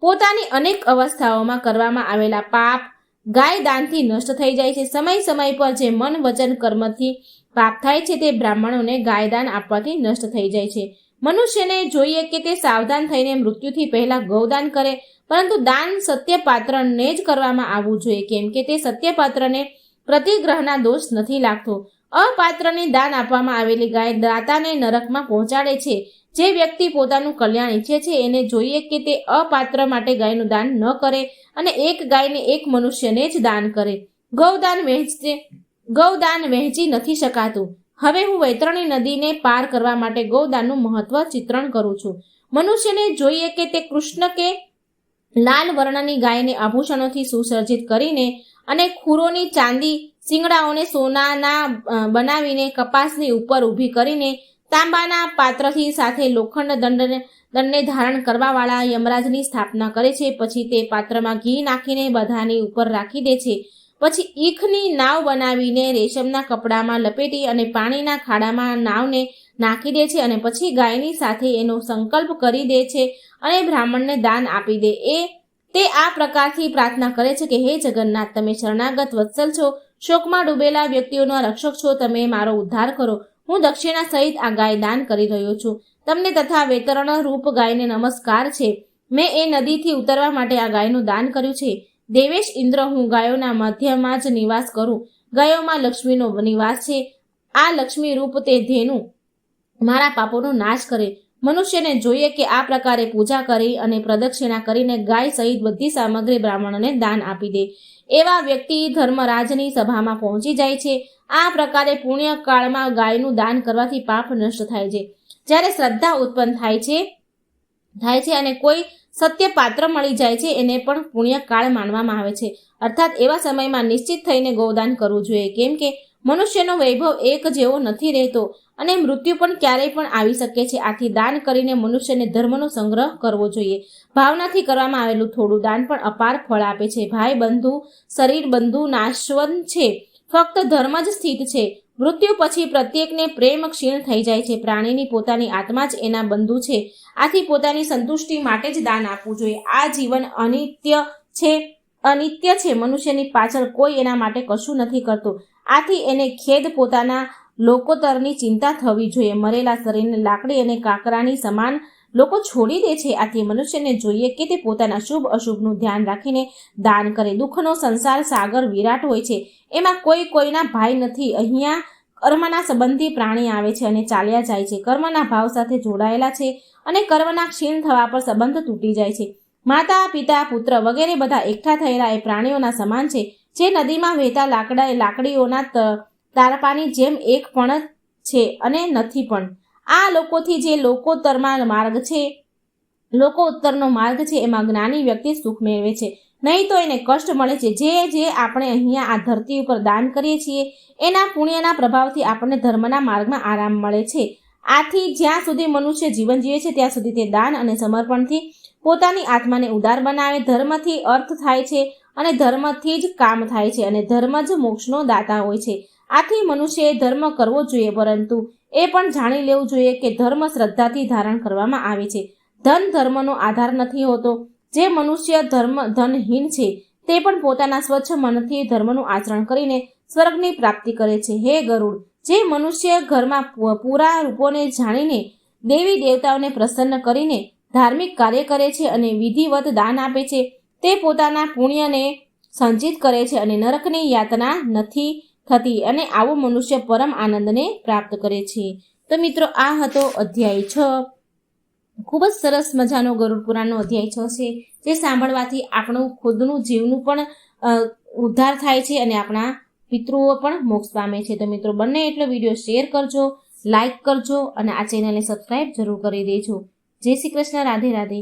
[SPEAKER 1] પોતાની અનેક અવસ્થાઓમાં કરવામાં આવેલા પાપ ગાય દાનથી નષ્ટ થઈ જાય છે. સમય સમય પર જે મન વચન કર્મથી પાપ થાય છે તે બ્રાહ્મણોને ગાયદાન આપવાથી નષ્ટ થઈ જાય છે. મનુષ્યને જોઈએ કે તે સાવધાન થઈને મૃત્યુથી પહેલા ગૌદાન કરે, પરંતુ દાન સત્યપાત્રને જ કરવામાં આવવું જોઈએ, કેમ કે તે સત્યપાત્રને પ્રતિગ્રહના દોષ નથી લાગતો. અપાત્રની દાન આપવામાં આવેલી ગાય દાતાને નરકમાં પહોંચાડે છે. જે વ્યક્તિ પોતાનું કલ્યાણ ઈચ્છે છે એને જોઈએ કે તે અપાત્ર માટે ગાયનું દાન ન કરે અને એક ગાયને એક મનુષ્યને જ દાન કરે. ગૌદાન વહેંચી નથી શકાતું. હવે હું વૈતરણી નદીને પાર કરવા માટે ગૌદાનનું મહત્વ ચિત્રણ કરું છું. મનુષ્યને જોઈએ કે તે કૃષ્ણ કે લાલ વર્ણની ગાયને આભૂષણોથી સુસજ્જિત કરીને અને ખૂરોની ચાંદી શિંગડાઓને સોનાના બનાવીને કપાસની ઉપર ઊભી કરીને તાંબાના પાત્રથી સાથે લોખંડ દંડને ધારણ કરવાવાળા યમરાજની સ્થાપના કરે છે. પછી તે પાત્રમાં ઘી નાખીને બધાની ઉપર રાખી દે છે. પછી ઈખની નાવ બનાવીને રેશમના કપડામાં લપેટી અને પાણીના ખાડામાં નાવને નાખી દે છે અને પછી ગાયની સાથે એનો સંકલ્પ કરી દે છે અને બ્રાહ્મણને દાન આપી દે. તે આ પ્રકારથી પ્રાર્થના કરે છે કે હે જગન્નાથ, તમે શરણાગત વત્સલ છો, શોકમાં ડૂબેલા વ્યક્તિઓના રક્ષક છો, તમે મારો ઉદ્ધાર કરો. હું દક્ષિણા સહિત આ ગાય દાન કરી રહ્યો છું. તમને તથા વેતરણ રૂપ ગાયને નમસ્કાર છે. મેં એ નદીથી ઉતરવા માટે આ ગાયનું દાન કર્યું છે. દેવેશ ઇન્દ્ર, હું ગાયોના મધ્યમાં જ નિવાસ કરું. ગાયોમાં લક્ષ્મીનો નિવાસ છે. આ લક્ષ્મી રૂપ તે ધેનુ મારા પાપોનો નાશ કરે. મનુષ્યને જોઈએ કે આ પ્રકારે પૂજા કરી અને પ્રદક્ષિણા કરીને ગાય સહિત બધી સામગ્રી બ્રાહ્મણોને દાન આપી દે. એવા વ્યક્તિ ધર્મરાજની સભામાં પહોંચી જાય છે. આ પ્રકારે પુણ્યકાળમાં ગાયનું દાન કરવાથી પાપ નષ્ટ થાય છે. જ્યારે શ્રદ્ધા ઉત્પન્ન થાય છે અને કોઈ સત્ય પાત્ર મળી જાય છે એને પણ પુણ્યકાળ માનવામાં આવે છે. અર્થાત એવા સમયમાં નિશ્ચિત થઈને ગૌદાન કરવું જોઈએ, કેમ કે મનુષ્યનો વૈભવ એક જેવો નથી રહેતો અને મૃત્યુ પણ ક્યારેય પણ આવી શકે છે. આથી દાન કરીને મનુષ્યને ધર્મનો સંગ્રહ કરવો જોઈએ. ભાવનાથી કરવામાં આવેલું થોડું દાન પણ અપાર ફળ આપે છે. ભાઈ બંધુ શરીર બંધુ નાશવંત છે, ફક્ત ધર્મ જ સ્થિત છે. મૃત્યુ પછી પ્રત્યેકને પ્રેમ ક્ષીણ થઈ જાય છે. પ્રાણીની પોતાની આત્મા જ એના બંધુ છે. આથી પોતાની સંતુષ્ટિ માટે જ દાન આપવું જોઈએ. આ જીવન અનિત્ય છે. મનુષ્યની પાછળ કોઈ એના માટે કશું નથી કરતું. આથી એને ખેદ પોતાના લોકોતરની ચિંતા થવી જોઈએ. મરેલા શરીરને લાકડી અને કાકરાની સમાન લોકો છોડી દે છે. આથી મનુષ્યને જોઈએ કે તે પોતાના શુભ અશુભનું ધ્યાન રાખીને દાન કરે. દુઃખનો સંસાર સાગર વિરાટ હોય છે. એમાં કોઈના ભાઈ નથી. અહીંયા કર્મના સંબંધી પ્રાણી આવે છે અને ચાલ્યા જાય છે. કર્મના ભાવ સાથે જોડાયેલા છે અને કર્મના ક્ષીણ થવા પર સંબંધ તૂટી જાય છે. માતા પિતા પુત્ર વગેરે બધા એકઠા થયેલા એ પ્રાણીઓના સમાન છે, જે નદીમાં વહેતા લાકડીઓના તારપાની જેમ એક પણ છે અને નથી પણ. આ લોકોથી જે લોકો ઉત્તરનો માર્ગ છે એમાં જ્ઞાની વ્યક્તિ સુખ મેળવે છે, નહીં તો એને કષ્ટ મળે છે. જે આપણે અહીંયા આ ધરતી ઉપર દાન કરીએ છીએ એના પુણ્યના પ્રભાવથી આપણને ધર્મના માર્ગમાં આરામ મળે છે. આથી જ્યાં સુધી મનુષ્ય જીવન જીવે છે ત્યાં સુધી તે દાન અને સમર્પણથી પોતાની આત્માને ઉદાર બનાવે. ધર્મથી અર્થ થાય છે અને ધર્મથી જ કામ થાય છે અને ધર્મ જ મોક્ષનો દાતા હોય છે. આથી મનુષ્યએ ધર્મ કરવો જોઈએ, પરંતુ એ પણ જાણી લેવું જોઈએ કે ધર્મ શ્રદ્ધાથી ધારણ કરવામાં આવે છે. ધન ધર્મનો આધાર નથી હોતો. જે મનુષ્ય ધનહીન છે તે પણ પોતાના સ્વચ્છ મનથી ધર્મનું આચરણ કરીને સ્વર્ગની પ્રાપ્તિ કરે છે. હે ગરુડ, જે મનુષ્ય ઘરમાં પૂરા રૂપોને જાણીને દેવી દેવતાઓને પ્રસન્ન કરીને ધાર્મિક કાર્ય કરે છે અને વિધિવત દાન આપે છે, તે પોતાના પુણ્યને સંચિત કરે છે અને નરકની યાતના નથી થતી અને આવો મનુષ્ય પરમ આનંદને પ્રાપ્ત કરે છે. તો મિત્રો, આ હતો અધ્યાય 6. ખૂબ જ સરસ મજાનો ગરુડ પુરાણનો અધ્યાય 6 છે, જે સાંભળવાથી આપણું ખુદનું જીવનું પણ ઉદ્ધાર થાય છે અને આપણા પિતૃઓ પણ મોક્ષ પામે છે. તો મિત્રો, બંને એટલો વિડીયો શેર કરજો, લાઈક કરજો અને આ ચેનલને સબસ્ક્રાઈબ જરૂર કરી દેજો. જય શ્રી કૃષ્ણ. રાધે રાધે.